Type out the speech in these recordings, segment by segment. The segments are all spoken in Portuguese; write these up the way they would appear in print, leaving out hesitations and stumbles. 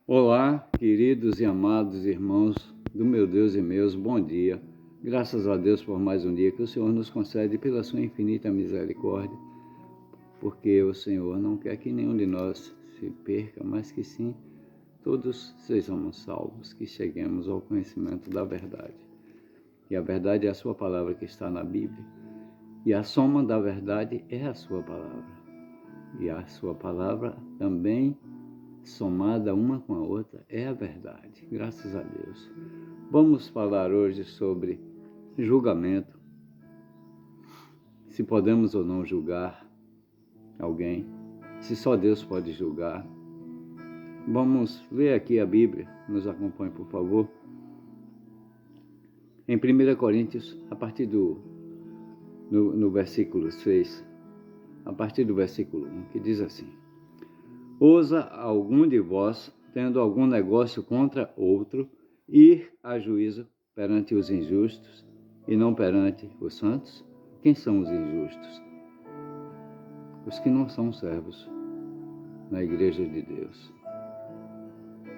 Olá, queridos e amados irmãos do meu Deus e meus, bom dia. Graças a Deus por mais um dia que o Senhor nos concede pela sua infinita misericórdia, porque o Senhor não quer que nenhum de nós se perca, mas que sim, todos sejamos salvos, que cheguemos ao conhecimento da verdade. E a verdade é a sua palavra que está na Bíblia. E a soma da verdade é a sua palavra. E a sua palavra também, somada uma com a outra, é a verdade, graças a Deus. Vamos falar hoje sobre julgamento, se podemos ou não julgar alguém, se só Deus pode julgar. Vamos ler aqui a Bíblia, nos acompanhe por favor. Em 1 Coríntios, a partir no versículo 6, a partir do versículo 1, que diz assim: Ousa algum de vós, tendo algum negócio contra outro, ir a juízo perante os injustos e não perante os santos? Quem são os injustos? Os que não são servos na igreja de Deus.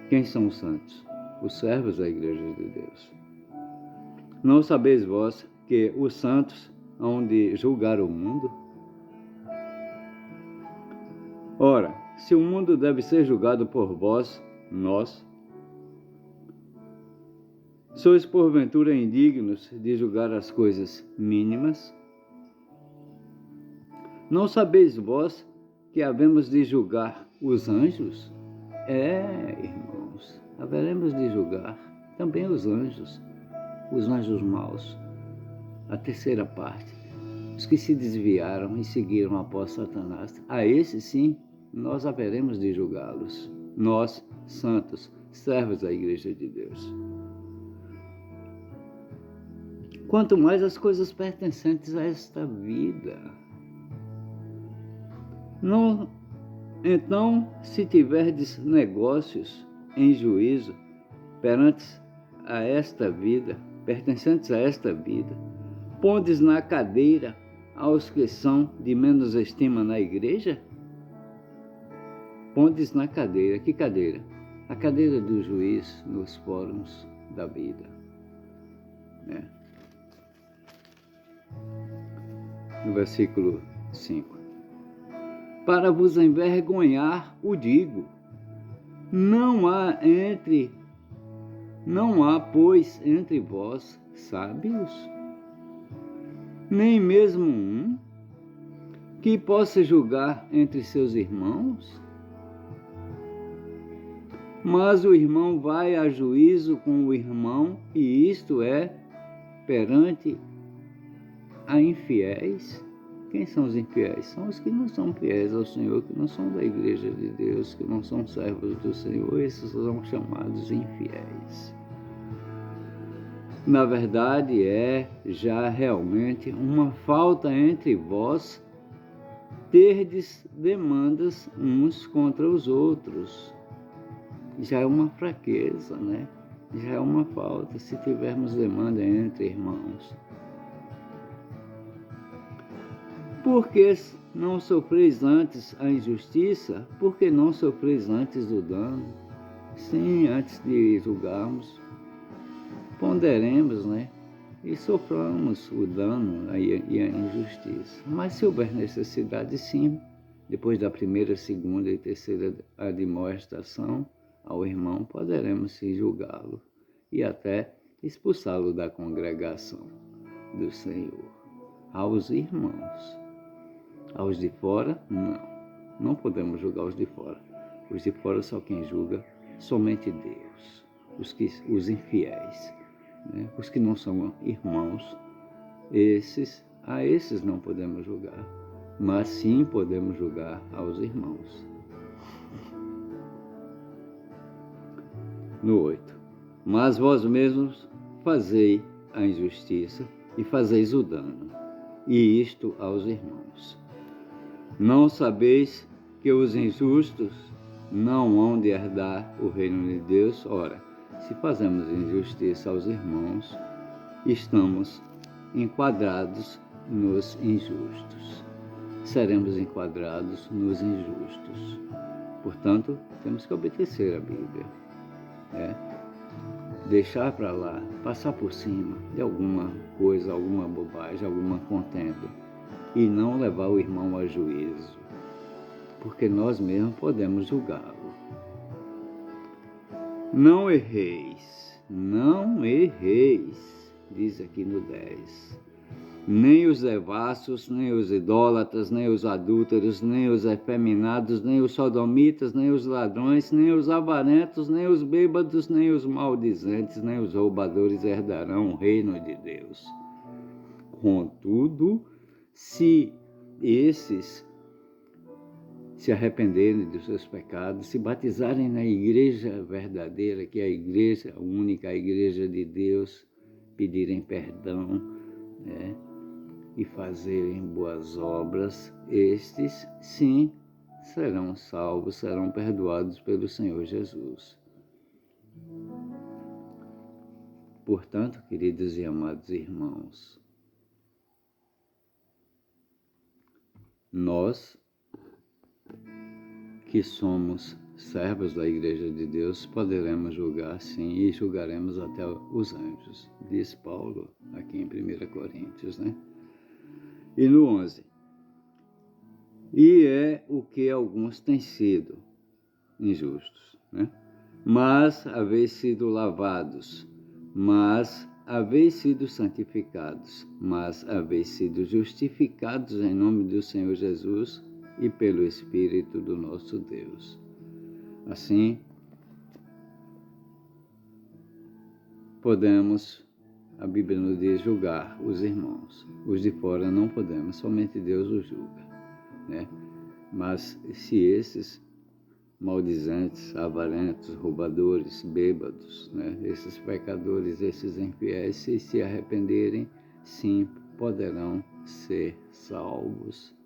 Quem são os santos? Os servos da igreja de Deus. Não sabeis vós que os santos hão de julgar o mundo? Ora, se o mundo deve ser julgado por vós, nós, sois porventura indignos de julgar as coisas mínimas? Não sabeis vós que havemos de julgar os anjos? Irmãos, haveremos de julgar também os anjos maus, a terceira parte, os que se desviaram e seguiram após Satanás. A esses sim, nós haveremos de julgá-los, nós, santos, servos da igreja de Deus. Quanto mais as coisas pertencentes a esta vida. Não, então, se tiverdes negócios em juízo perante a esta vida, pertencentes a esta vida, pondes na cadeira aos que são de menos estima na igreja? Pondes na cadeira. Que cadeira? A cadeira do juiz nos fóruns da vida. No versículo 5. Para vos envergonhar, o digo, não há, pois, entre vós sábios, nem mesmo um que possa julgar entre seus irmãos? Mas o irmão vai a juízo com o irmão, e isto é perante a infiéis. Quem são os infiéis? São os que não são fiéis ao Senhor, que não são da igreja de Deus, que não são servos do Senhor. Esses são chamados infiéis. Na verdade, é já realmente uma falta entre vós terdes demandas uns contra os outros. Já é uma fraqueza, né? Já é uma falta se tivermos demanda entre irmãos. Porque não sofreis antes a injustiça? Porque não sofreis antes o dano? Sim, antes de julgarmos, ponderemos, né? E soframos o dano e a injustiça. Mas se houver necessidade, sim, depois da primeira, segunda e terceira admoestação ao irmão, poderemos sim julgá-lo e até expulsá-lo da congregação do Senhor. Aos irmãos. Aos de fora, não podemos julgar os de fora. Os de fora só quem julga, somente Deus. Os infiéis, né? Os que não são irmãos, a esses não podemos julgar, mas sim podemos julgar aos irmãos. No 8. Mas vós mesmos fazei a injustiça e fazeis o dano, e isto aos irmãos. Não sabeis que os injustos não hão de herdar o reino de Deus? Ora, se fazemos injustiça aos irmãos, estamos enquadrados nos injustos. Seremos enquadrados nos injustos. Portanto, temos que obedecer a Bíblia. Deixar para lá, passar por cima de alguma coisa, alguma bobagem, alguma contenda, e não levar o irmão a juízo, porque nós mesmos podemos julgá-lo. Não erreis, diz aqui no 10. Nem os devassos, nem os idólatras, nem os adúlteros, nem os efeminados, nem os sodomitas, nem os ladrões, nem os avarentos, nem os bêbados, nem os maldizentes, nem os roubadores herdarão o reino de Deus. Contudo, se esses se arrependerem dos seus pecados, se batizarem na igreja verdadeira, que é a igreja única, a igreja de Deus, pedirem perdão, e fazerem boas obras, estes, sim, serão salvos, serão perdoados pelo Senhor Jesus. Portanto, queridos e amados irmãos, nós que somos servos da Igreja de Deus, poderemos julgar, sim, e julgaremos até os anjos, diz Paulo aqui em 1 Coríntios, E no 11, e é o que alguns têm sido injustos, Mas haveis sido lavados, mas haveis sido santificados, mas haveis sido justificados em nome do Senhor Jesus e pelo Espírito do nosso Deus. Assim, podemos, a Bíblia nos diz, julgar os irmãos. Os de fora não podemos, somente Deus os julga, Mas se esses maldizentes, avarentos, roubadores, bêbados, esses pecadores, esses infiéis, se arrependerem, sim, poderão ser salvos,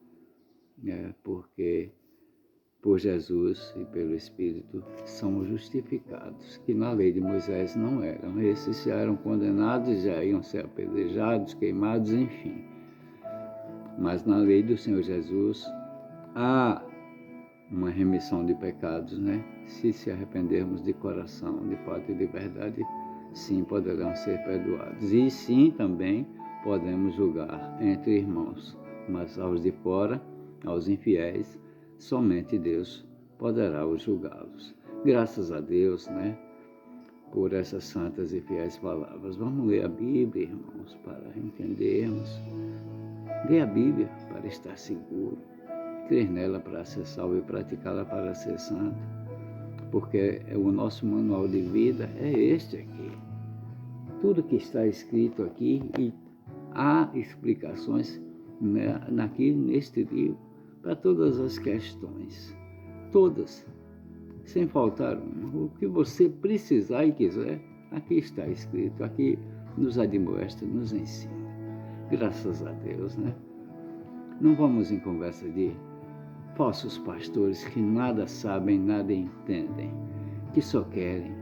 porque por Jesus e pelo Espírito são justificados, que na lei de Moisés não eram. Esses já eram condenados, já iam ser apedrejados, queimados, enfim. Mas na lei do Senhor Jesus há uma remissão de pecados, Se arrependermos de coração, de fato e de verdade, sim, poderão ser perdoados. E sim, também podemos julgar entre irmãos, mas aos de fora, aos infiéis, somente Deus poderá os julgá-los. Graças a Deus, por essas santas e fiéis palavras. Vamos ler a Bíblia, irmãos, para entendermos. Ler a Bíblia para estar seguro. Crer nela para ser salvo e praticá-la para ser santo. Porque o nosso manual de vida é este aqui. Tudo que está escrito aqui, e há explicações aqui neste livro para todas as questões. Todas, sem faltar uma. O que você precisar e quiser, aqui está escrito, aqui nos admoesta, nos ensina. Graças a Deus, Não vamos em conversa de falsos pastores que nada sabem, nada entendem, que só querem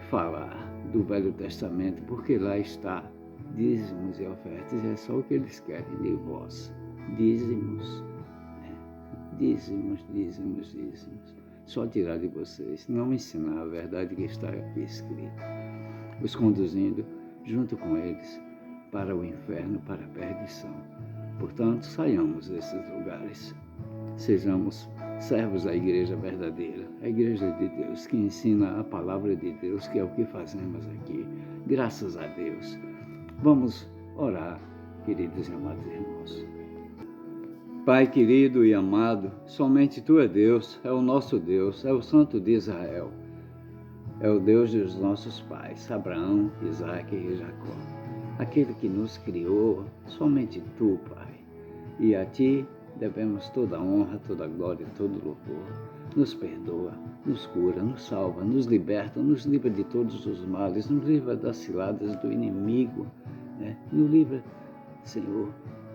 falar do Velho Testamento, porque lá está dízimos e ofertas, é só o que eles querem de vós. Dízimos, só tirar de vocês, não ensinar a verdade que está aqui escrita, os conduzindo junto com eles para o inferno, para a perdição. Portanto, saiamos desses lugares, sejamos servos da igreja verdadeira, a igreja de Deus, que ensina a palavra de Deus, que é o que fazemos aqui. Graças a Deus. Vamos orar, queridos e amados irmãos. Pai querido e amado, somente Tu é Deus, é o nosso Deus, é o Santo de Israel. É o Deus dos nossos pais, Abraão, Isaque e Jacó. Aquele que nos criou, somente Tu, Pai. E a Ti devemos toda a honra, toda a glória, todo o louvor. Nos perdoa, nos cura, nos salva, nos liberta, nos livra de todos os males, nos livra das ciladas do inimigo, Nos livra, Senhor,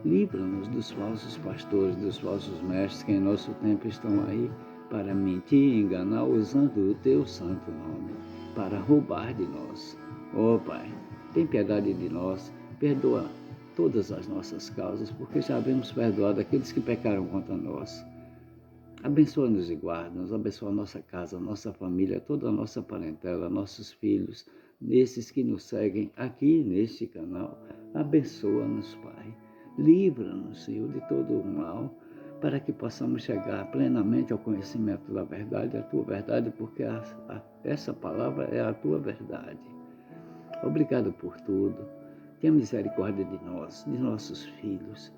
livra-nos dos falsos pastores, dos falsos mestres que em nosso tempo estão aí para mentir e enganar, usando o Teu santo nome, para roubar de nós. Pai, tem piedade de nós, perdoa todas as nossas causas, porque já havemos perdoado aqueles que pecaram contra nós. Abençoa-nos e guarda-nos, abençoa a nossa casa, a nossa família, toda a nossa parentela, nossos filhos, esses que nos seguem aqui neste canal. Abençoa-nos, Pai. Livra-nos, Senhor, de todo o mal, para que possamos chegar plenamente ao conhecimento da verdade, a tua verdade, porque essa palavra é a tua verdade. Obrigado por tudo. Tenha misericórdia de nós, de nossos filhos,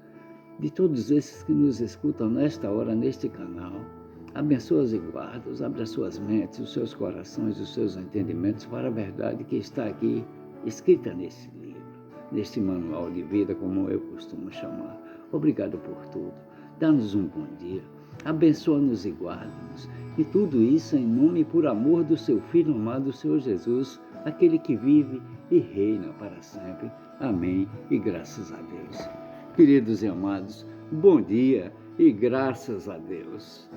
de todos esses que nos escutam nesta hora, neste canal. Abençoa-os e guarda-os, abre as suas mentes, os seus corações, os seus entendimentos para a verdade que está aqui, escrita nesse livro, neste manual de vida, como eu costumo chamar. Obrigado por tudo. Dá-nos um bom dia. Abençoa-nos e guarda-nos. E tudo isso em nome e por amor do seu Filho amado, Senhor Jesus, aquele que vive e reina para sempre. Amém e graças a Deus. Queridos e amados, bom dia e graças a Deus.